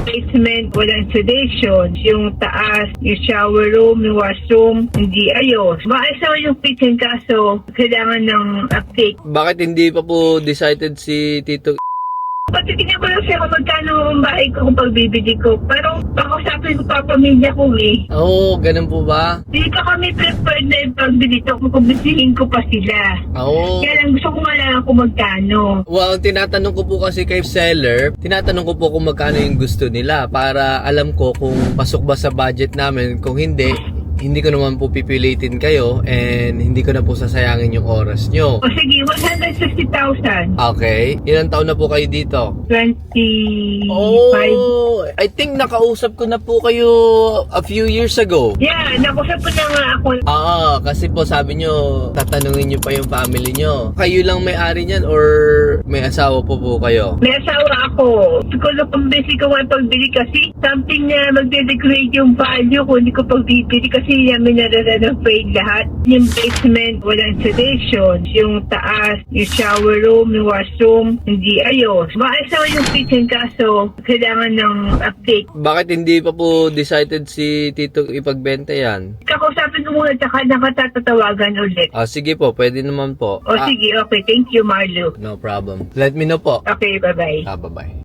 basement, walang sedation. Yung taas, yung shower room, yung washroom, hindi ayos. Maayos naman yung kitchen kaso kailangan ng update. Bakit hindi pa po decided si Tito? Patitignan ko lang siya kung magkano ang bahay ko kung pagbibili ko. Pero pakausapin ko pa pamilya ko eh. Oo, ganun po ba? Hindi pa kami prepared na ipagbili ito kung kumbisihin ko pa sila. Oo. Kaya lang gusto ko nga lang kung magkano. Well, tinatanong ko po kasi kay seller, tinatanong ko po kung magkano yung gusto nila para alam ko kung pasok ba sa budget namin. Kung hindi ko naman po pipilitin kayo and hindi ko na po sasayangin yung oras nyo. O sige, 150,000. Okay. Ilang taon na po kayo dito? 25. Oh, I think nakausap ko na po kayo a few years ago. Yeah, nakusap ko na nga ako. Kasi po sabi nyo, tatanungin nyo pa yung family nyo. Kayo lang may-ari niyan or may asawa po kayo? May asawa ako. Siguro kung busy ko nga pagbili kasi something na magde-degrade yung value ko. Hindi ko pagbibili kasi namin nare-renovate lahat. Yung basement, walang sedation. Yung taas, yung shower room, yung washroom, hindi ayos. Maayos naman yung kitchen kaso kailangan ng update. Bakit hindi pa po decided si Tito ipagbenta yan? Kakausapin ko muna tsaka nakatatawagan ulit. Sige po, pwede naman po. O sige, okay. Thank you, Marlo. No problem. Let me know po. Okay, bye-bye. Bye-bye.